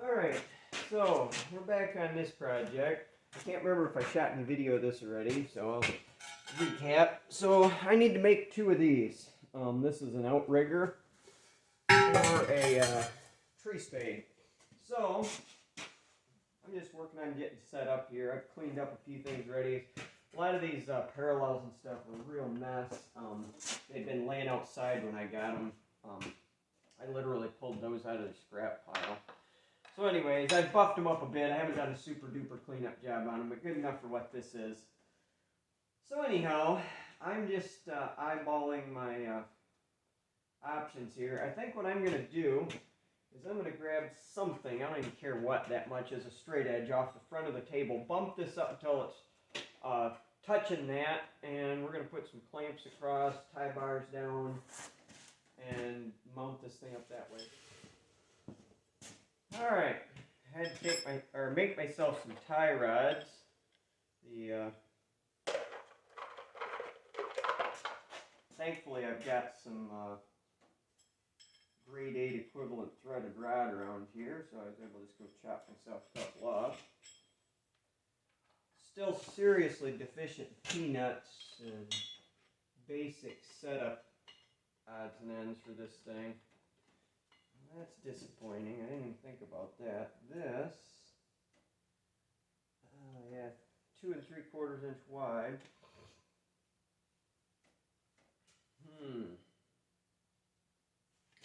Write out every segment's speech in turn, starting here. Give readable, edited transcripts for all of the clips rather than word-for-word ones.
Alright, so we're back on this project. I can't remember if I shot any video of this already, so I'll recap. So I need to make two of these. This is an outrigger or a tree spade. So I'm just working on getting set up here. I've cleaned up a few things already. A lot of these parallels and stuff were a real mess. They'd been laying outside when I got them. I literally pulled those out of the scrap pile. So anyways, I've buffed them up a bit. I haven't done a super duper cleanup job on them, but good enough for what this is. So anyhow, I'm just eyeballing my options here. I think what I'm going to do is I'm going to grab something, I don't even care what that much, as a straight edge off the front of the table, bump this up until it's touching that, and we're going to put some clamps across, tie bars down, and mount this thing up that way. Alright, I had to make myself some tie rods. Thankfully I've got some grade 8 equivalent threaded rod around here, so I was able to just go chop myself a couple off. Still seriously deficient T-nuts and basic setup odds and ends for this thing. That's disappointing. I didn't even think about that. This, yeah, 2 3/4 inch wide.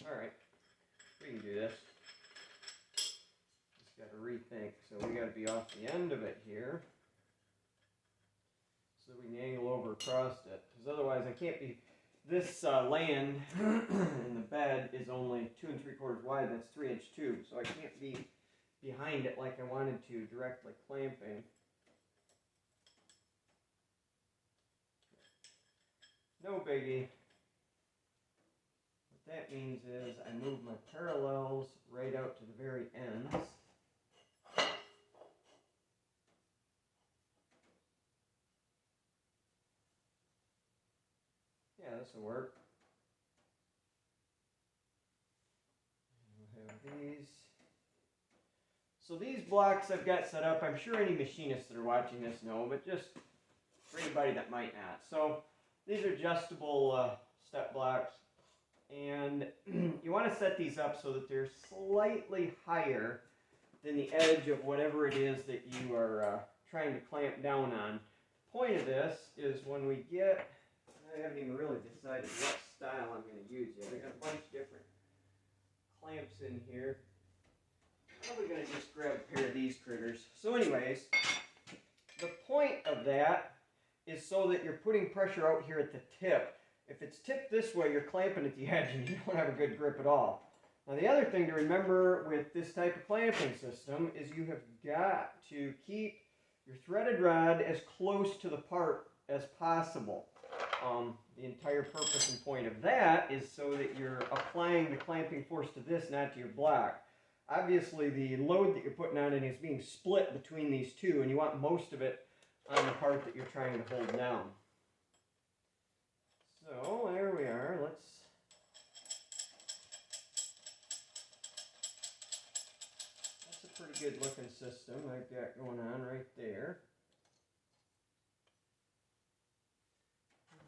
Alright, we can do this. Just got to rethink. So we got to be off the end of it here, so we can angle over across it. Because otherwise I can't be, this land in the bed is only 2 3/4 wide. That's 3-inch tube. So I can't be behind it like I wanted to, directly clamping. No biggie. What that means is I move my parallels right out to the very ends. Yeah, this will work. We'll have these. So these blocks I've got set up, I'm sure any machinists that are watching this know, but just for anybody that might not. So these are adjustable step blocks, and you want to set these up so that they're slightly higher than the edge of whatever it is that you are trying to clamp down on. Point of this is when we get, I haven't even really decided what style I'm going to use yet. I got a bunch of different clamps in here. I'm probably going to just grab a pair of these critters. So anyways, the point of that is so that you're putting pressure out here at the tip. If it's tipped this way, you're clamping at the edge and you don't have a good grip at all. Now the other thing to remember with this type of clamping system is you have got to keep your threaded rod as close to the part as possible. The entire purpose and point of that is so that you're applying the clamping force to this, not to your block. Obviously the load that you're putting on it is being split between these two, and you want most of it on the part that you're trying to hold down. So there we are. That's a pretty good looking system I've got going on right there.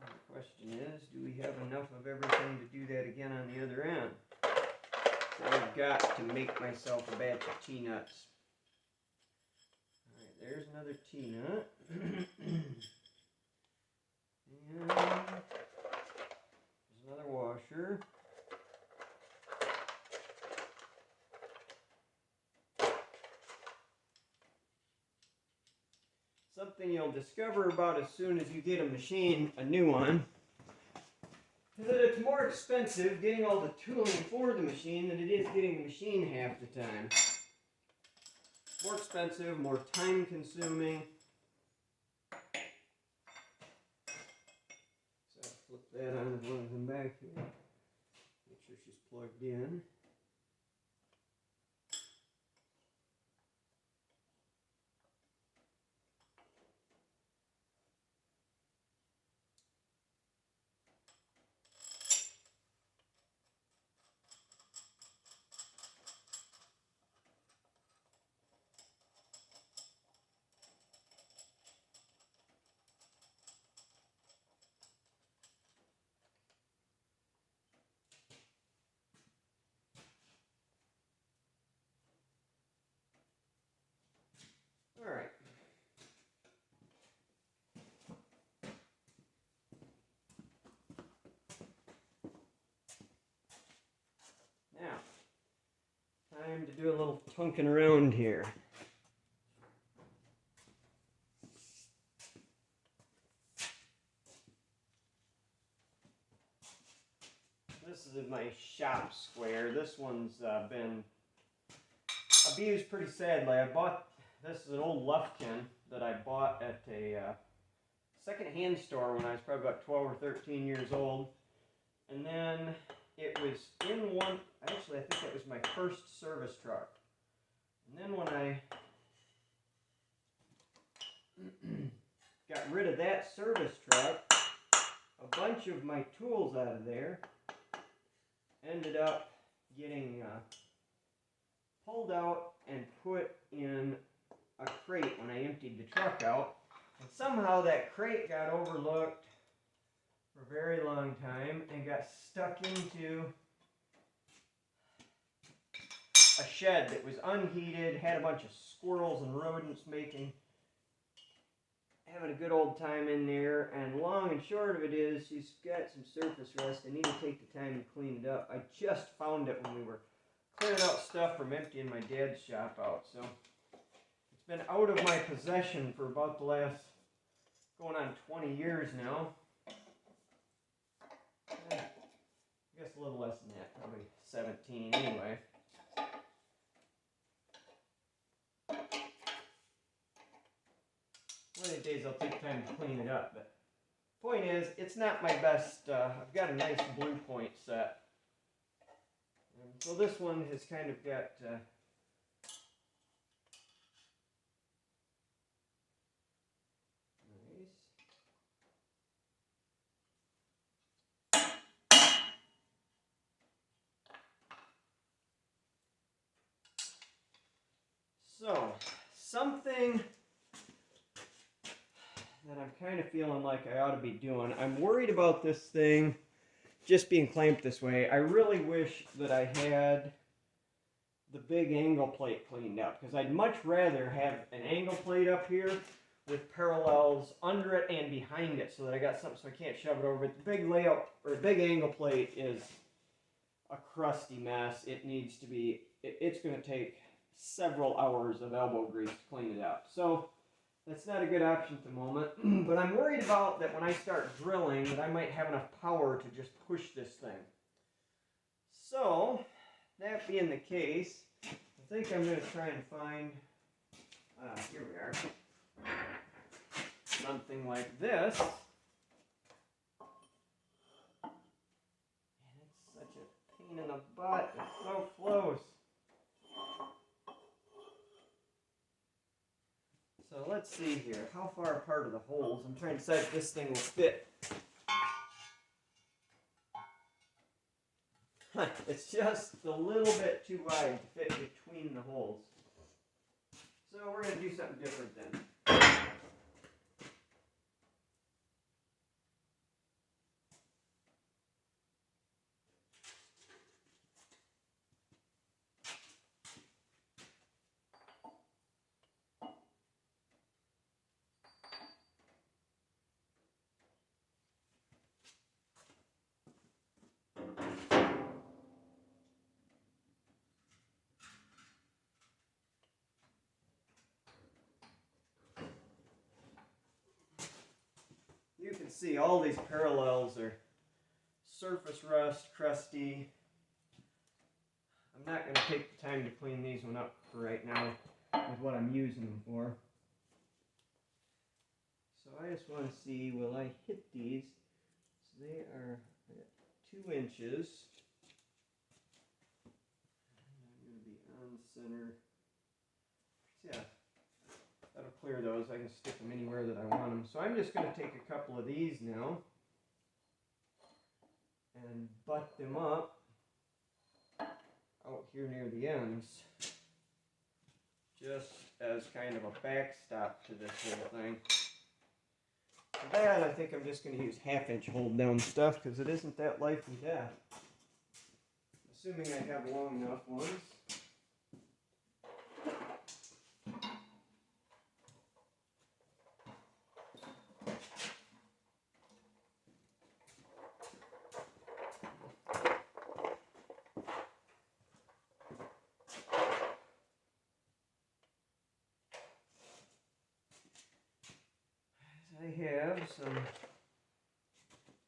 The question is, do we have enough of everything to do that again on the other end? So I've got to make myself a batch of T-nuts. Alright, there's another T-nut. And there's another washer. Something you'll discover about as soon as you get a new one, is that it's more expensive getting all the tooling for the machine than it is getting the machine half the time. More expensive, more time consuming. So I'll flip that on as one of them back here. Make sure she's plugged in. Time to do a little tunking around here. This is my shop square. This one's been abused pretty sadly. This is an old Lufkin that I bought at a second-hand store when I was probably about 12 or 13 years old. And then it was in one, actually I think it was my first service truck. And then when I got rid of that service truck, a bunch of my tools out of there ended up getting pulled out and put in a crate when I emptied the truck out. And somehow that crate got overlooked for a very long time and got stuck into a shed that was unheated, had a bunch of squirrels and rodents having a good old time in there. And long and short of it is, she's got some surface rust. I need to take the time to clean it up. I just found it when we were clearing out stuff from emptying my dad's shop out. So it's been out of my possession for about the last, going on 20 years now. I guess a little less than that, probably 17 anyway. One of these days I'll take time to clean it up, but point is, it's not my best. I've got a nice blue point set. And so this one has kind of got so something that I'm kind of feeling like I ought to be doing. I'm worried about this thing just being clamped this way. I really wish that I had the big angle plate cleaned up, because I'd much rather have an angle plate up here with parallels under it and behind it, so that I got something so I can't shove it over. But the big layout, or big angle plate, is a crusty mess. It needs to be, it's going to take several hours of elbow grease to clean it up. So that's not a good option at the moment, but I'm worried about that when I start drilling that I might have enough power to just push this thing. So, that being the case, I think I'm going to try and find, here we are, something like this. And it's such a pain in the butt, it's so close. So let's see here, how far apart are the holes? I'm trying to decide if this thing will fit. It's just a little bit too wide to fit between the holes. So we're going to do something different then. You can see all these parallels are surface rust, crusty. I'm not going to take the time to clean these one up for right now with what I'm using them for. So I just want to see, will I hit these? So they are 2 inches. I'm going to be on center. Yeah. That'll clear those. I can stick them anywhere that I want them. So I'm just going to take a couple of these now and butt them up out here near the ends, just as kind of a backstop to this whole thing. For that, I think I'm just going to use 1/2 inch hold down stuff, because it isn't that life and death. Assuming I have long enough ones. have some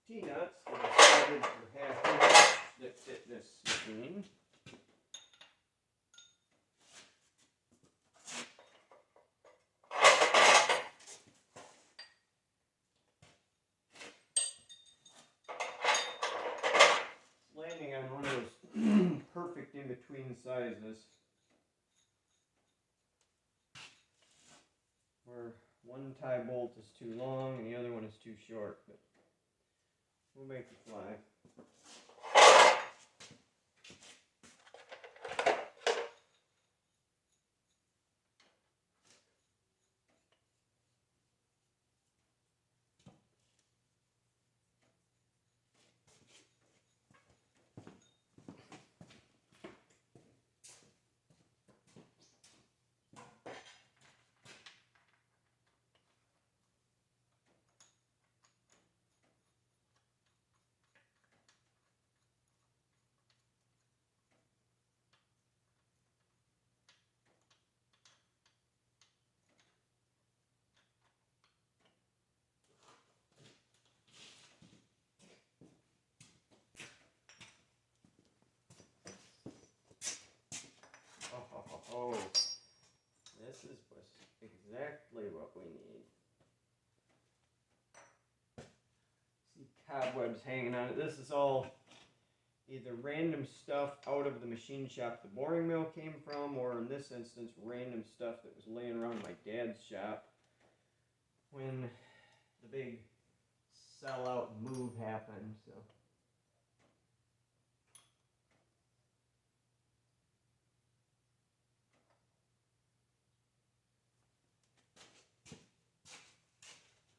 T-nuts that are soldered for half inch that fit this machine. It's landing on one of those perfect in-between sizes, where one tie bolt is too long and the other one is too short, but we'll make it fly. Oh, this is exactly what we need. See cobwebs hanging on it. This is all either random stuff out of the machine shop the boring mill came from, or in this instance, random stuff that was laying around my dad's shop when the big sell-out move happened. So.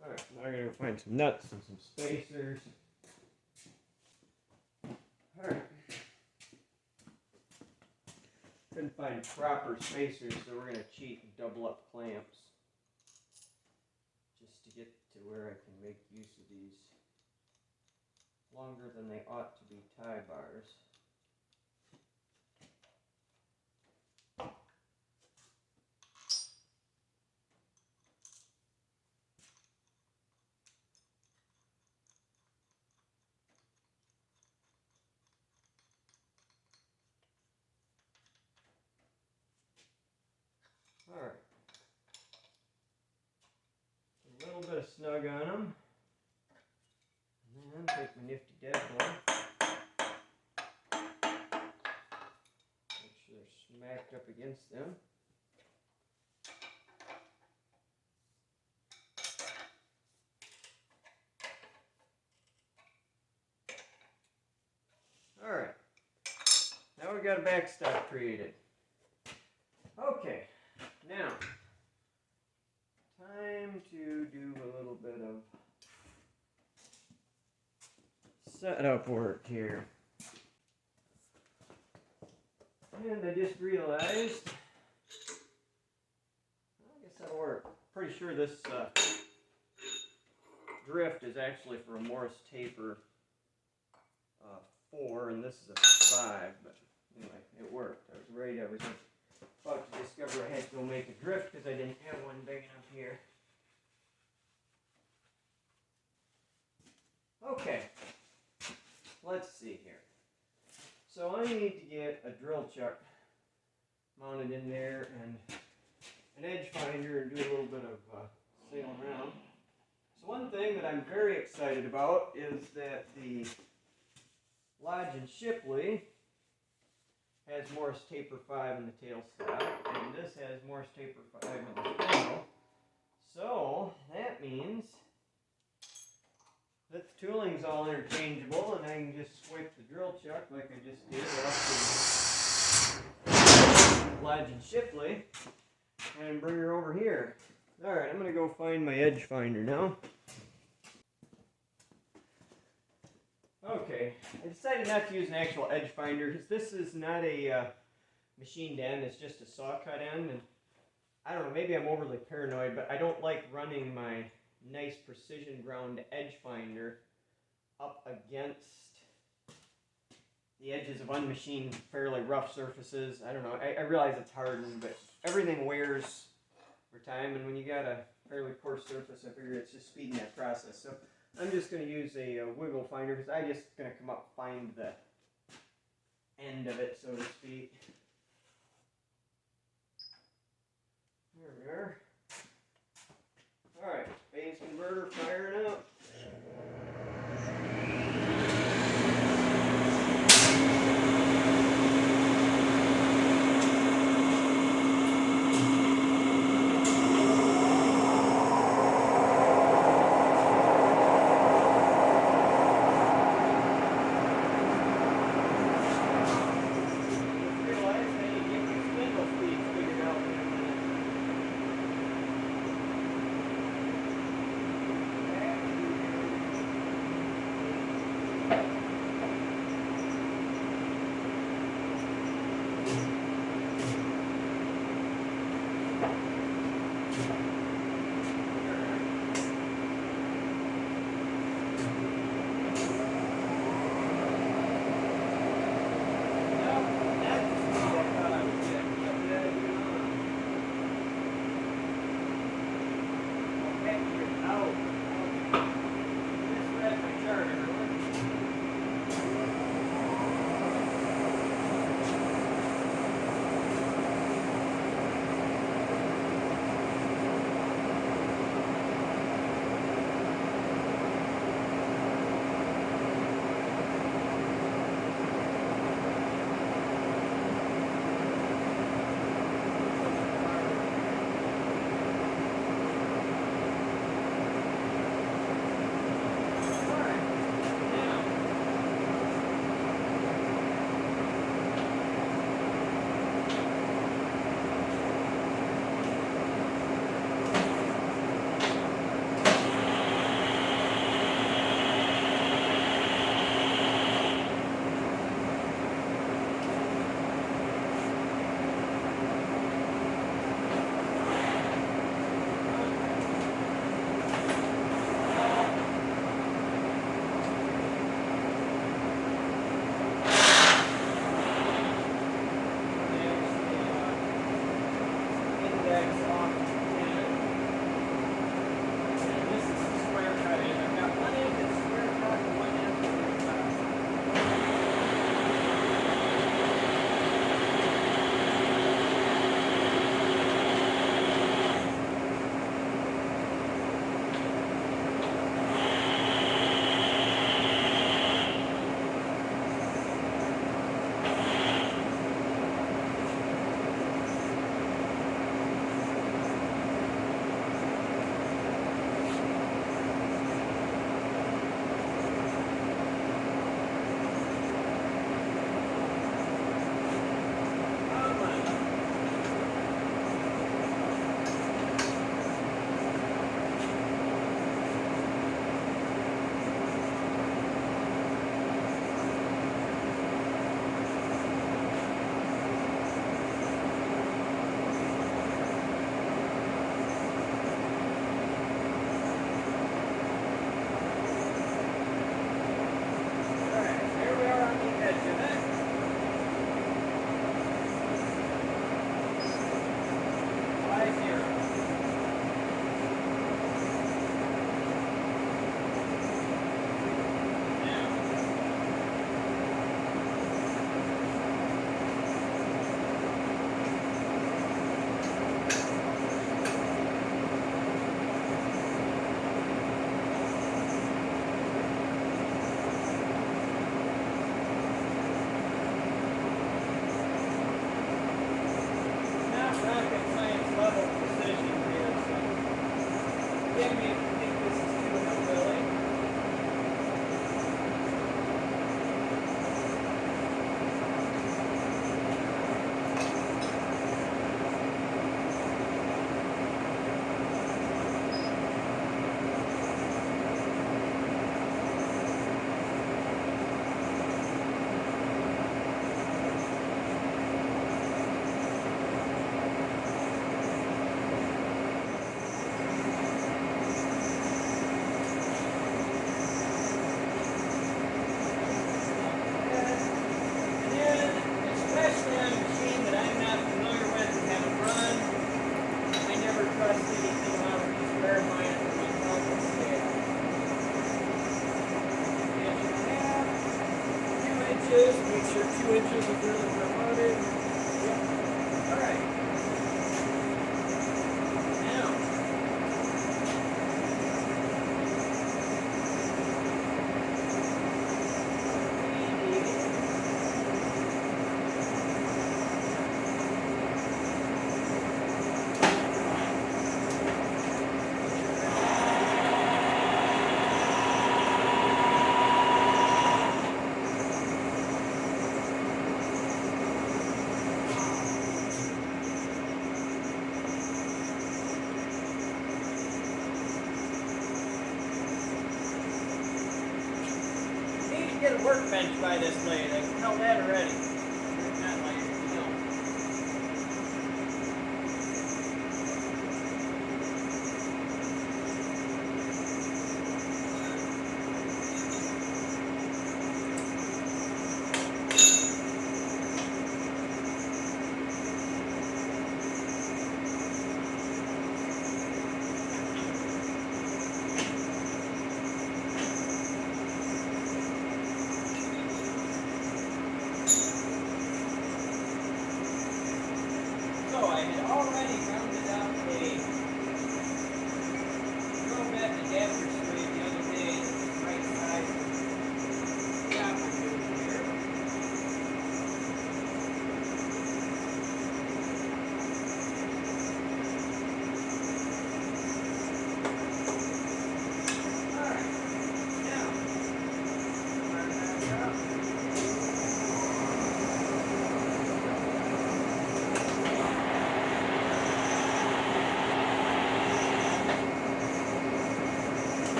Alright, now I gotta go find some nuts and some spacers. Alright. Couldn't find proper spacers, so we're gonna cheat and double up clamps. Just to get to where I can make use of these longer than they ought to be tie bars. Alright. A little bit of snug on them. And then take my nifty dead one. Make sure they're smacked up against them. Alright. Now we've got a backstop created. Okay. Now, time to do a little bit of setup work here. And I just realized, I guess that'll work. Pretty sure this drift is actually for a Morse taper 4, and this is a 5, but anyway, it worked. I was worried I was about to discover I had to go make a drift because I didn't have one big enough here. Okay, let's see here. So I need to get a drill chuck mounted in there and an edge finder and do a little bit of sailing around. So one thing that I'm very excited about is that the Lodge and Shipley has Morse taper 5 in the tail slot, and this has Morse taper 5 in the spindle. So that means that the tooling's all interchangeable, and I can just swipe the drill chuck like I just did off the Lodge and Shipley and bring her over here. Alright, I'm going to go find my edge finder now. Okay, I decided not to use an actual edge finder because this is not a machined end, it's just a saw cut end, and I don't know, maybe I'm overly paranoid, but I don't like running my nice precision ground edge finder up against the edges of unmachined, fairly rough surfaces. I don't know, I realize it's hardened, but everything wears over time. And when you got a fairly coarse surface, I figure it's just speeding that process. So I'm just going to use a wiggle finder because I'm just going to come up and find the end of it, so to speak. There we are. Alright, phase converter firing up. inches is really where I want it. Yep. All right. Now. Get a workbench by this lady. I can tell that already. Not like, you know. So I had already rounded out a drill bit and adapter straight the other day. This is the right side job we're doing here. Alright, now mark that up.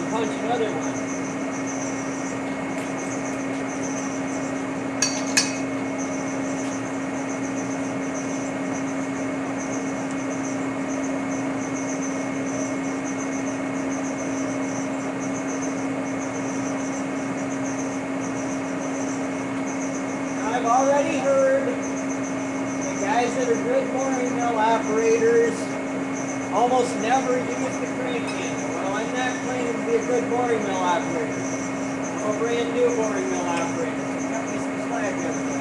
Punch another one. I've already heard the guys that are good mooring mill operators almost never use the crank handle. Well, I'm not claiming to be a good mooring mill operator. I'm a brand new mooring mill operator. So cut me some slack, everybody.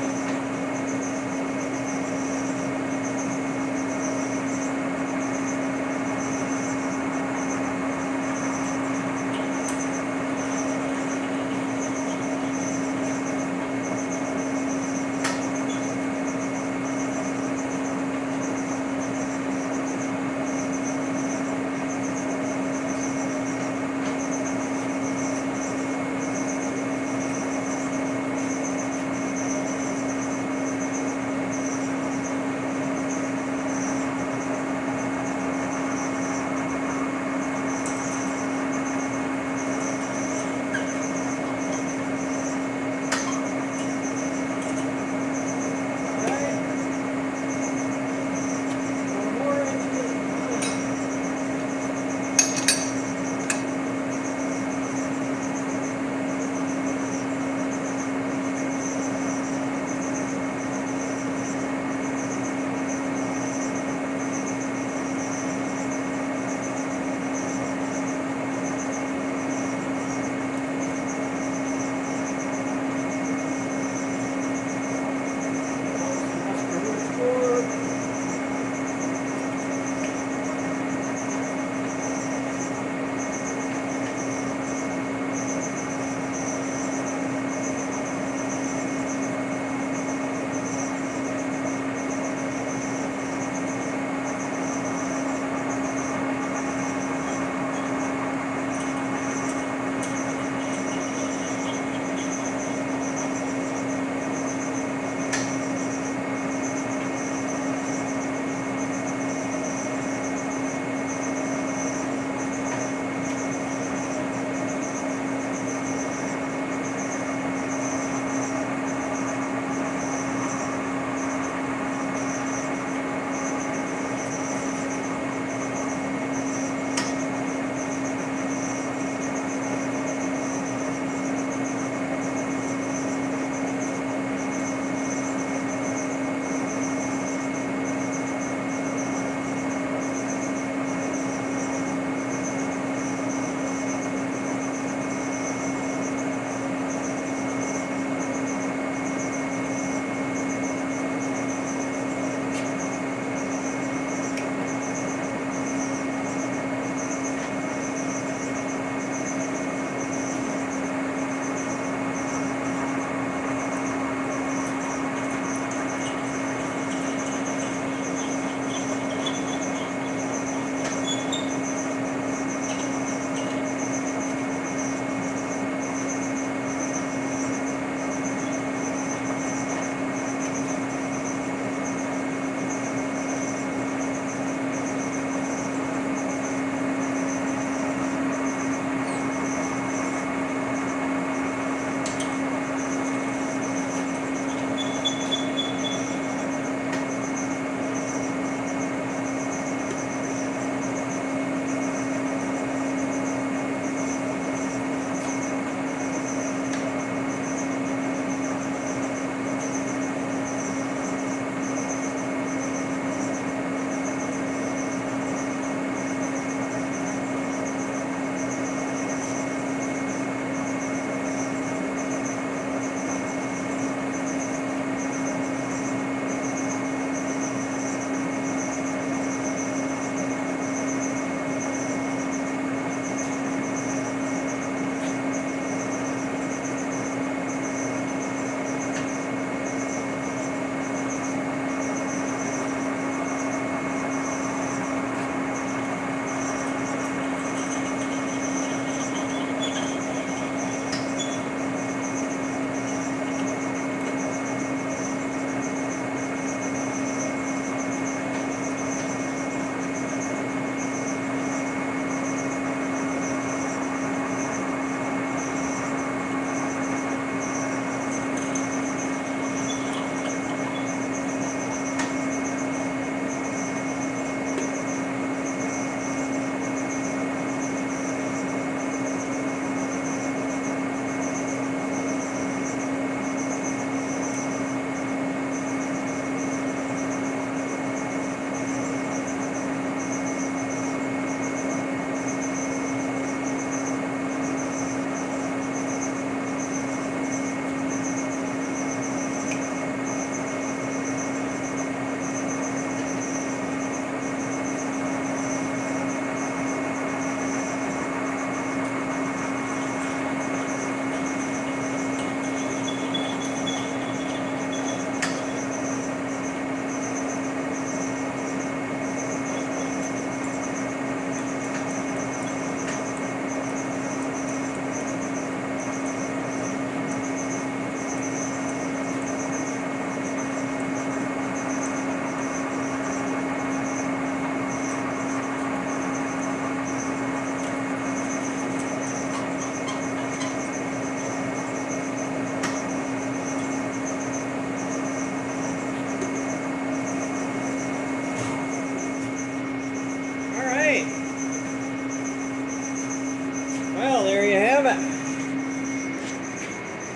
it.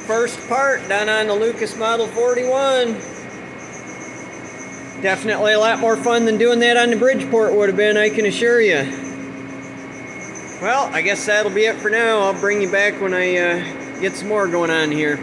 First part done on the Lucas Model 41. Definitely a lot more fun than doing that on the Bridgeport would have been, I can assure you. Well, I guess that'll be it for now. I'll bring you back when I get some more going on here.